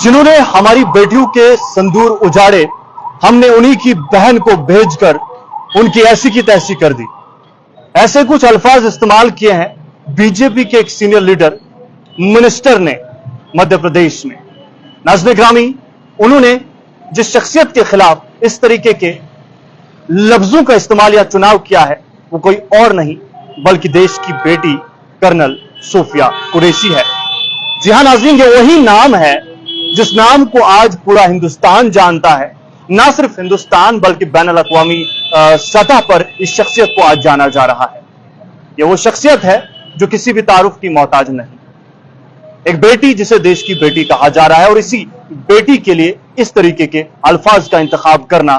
जिन्होंने हमारी बेटियों के संदूर उजाड़े, हमने उन्हीं की बहन को भेजकर उनकी ऐसी की तैसी कर दी। ऐसे कुछ अल्फाज इस्तेमाल किए हैं बीजेपी के एक सीनियर लीडर मिनिस्टर ने मध्य प्रदेश में। नाज़रीन ग्रामी, उन्होंने जिस शख्सियत के खिलाफ इस तरीके के लफ्जों का इस्तेमाल या चुनाव किया है वो कोई और नहीं बल्कि देश की बेटी कर्नल सोफिया कुरैशी है। जी हां नाज़रीन, ये वही नाम है जिस नाम को आज पूरा हिंदुस्तान जानता है। ना सिर्फ हिंदुस्तान बल्कि बैनुल-अक़वामी सतह पर इस शख्सियत को आज जाना जा रहा है। ये वो शख्सियत है जो किसी भी तारुफ की मोहताज नहीं, एक बेटी जिसे देश की बेटी कहा जा रहा है। और इसी बेटी के लिए इस तरीके के अल्फाज का इंतखाब करना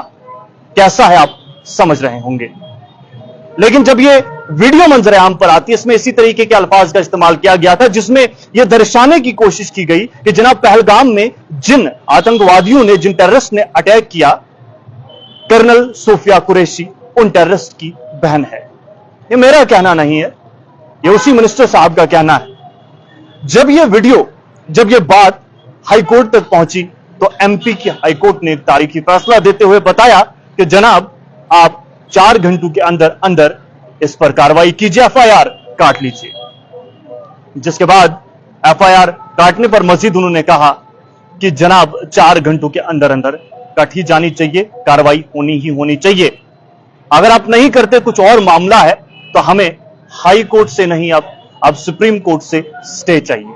कैसा है आप समझ रहे होंगे। लेकिन जब ये वीडियो मंजर आम पर आती है, इसमें इसी तरीके के अल्फाज का इस्तेमाल किया गया था जिसमें यह दर्शाने की कोशिश की गई कि जनाब पहलगाम में जिन आतंकवादियों ने, जिन टेररिस्ट ने अटैक किया, कर्नल सोफिया कुरैशी उन टेररिस्ट की बहन है। ये मेरा कहना नहीं है, ये उसी मिनिस्टर साहब का कहना है। जब ये वीडियो, जब ये बात हाईकोर्ट तक पहुंची तो एमपी की हाईकोर्ट ने एक तारीखी फैसला देते हुए बताया कि जनाब आप 4 घंटों के अंदर अंदर इस पर कार्रवाई कीजिए, एफआईआर काट लीजिए। जिसके बाद एफआईआर काटने पर मजीद उन्होंने कहा कि जनाब 4 घंटों के अंदर अंदर कट ही जानी चाहिए, कार्रवाई होनी ही होनी चाहिए। अगर आप नहीं करते, कुछ और मामला है, तो हमें हाई कोर्ट से नहीं, अब सुप्रीम कोर्ट से स्टे चाहिए।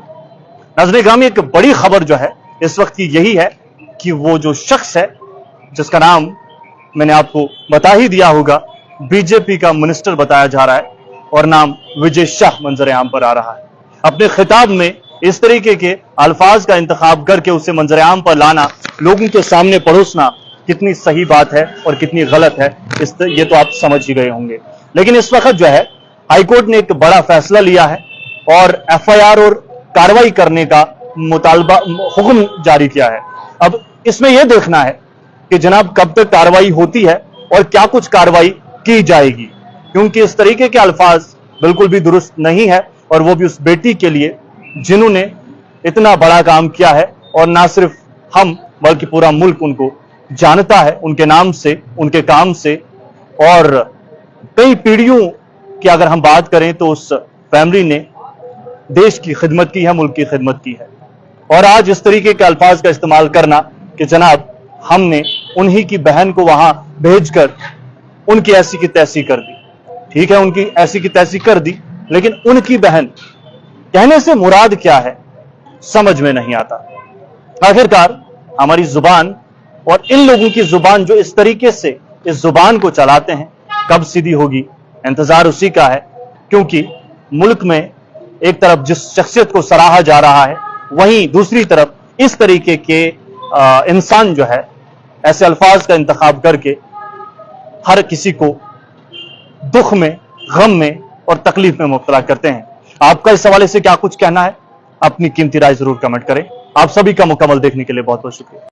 नाज़रीन ग्रामी, एक बड़ी खबर जो है इस वक्त की यही है कि वो जो शख्स है जिसका नाम मैंने आपको बता ही दिया होगा, बीजेपी का मिनिस्टर बताया जा रहा है और नाम विजय शाह मंजर आम पर आ रहा है। अपने खिताब में इस तरीके के अल्फाज का इंतखाब करके उसे मंजर आम पर लाना, लोगों के सामने परोसना कितनी सही बात है और कितनी गलत है, ये तो आप समझ ही गए होंगे। लेकिन इस वक्त जो है हाईकोर्ट ने एक बड़ा फैसला लिया है और एफआईआर और कार्रवाई करने का मुतालबा, हुक्म जारी किया है। अब इसमें यह देखना है कि जनाब कब तक कार्रवाई होती है और क्या कुछ कार्रवाई की जाएगी, क्योंकि इस तरीके के अल्फाज बिल्कुल भी दुरुस्त नहीं है, और वो भी उस बेटी के लिए जिन्होंने इतना बड़ा काम किया है। और ना सिर्फ हम बल्कि पूरा मुल्क उनको जानता है, उनके नाम से, उनके काम से। और कई पीढ़ियों की अगर हम बात करें तो उस फैमिली ने देश की खिदमत की है, मुल्क की खिदमत की है। और आज इस तरीके के अल्फाज का इस्तेमाल करना कि जनाब हमने उन्हीं की बहन को वहां भेजकर उनकी ऐसी की तैसी कर दी। ठीक है, उनकी ऐसी की तैसी कर दी, लेकिन उनकी बहन कहने से मुराद क्या है समझ में नहीं आता। आखिरकार हमारी जुबान और इन लोगों की जुबान जो इस तरीके से इस जुबान को चलाते हैं, कब सीधी होगी, इंतजार उसी का है। क्योंकि मुल्क में एक तरफ जिस शख्सियत को सराहा जा रहा है, वहीं दूसरी तरफ इस तरीके के इंसान जो है ऐसे अल्फाज का इंतखाब करके हर किसी को दुख में, गम में और तकलीफ में मुब्तला करते हैं। आपका इस हवाले से क्या कुछ कहना है? अपनी कीमती राय जरूर कमेंट करें। आप सभी का मुकम्मल देखने के लिए बहुत बहुत शुक्रिया।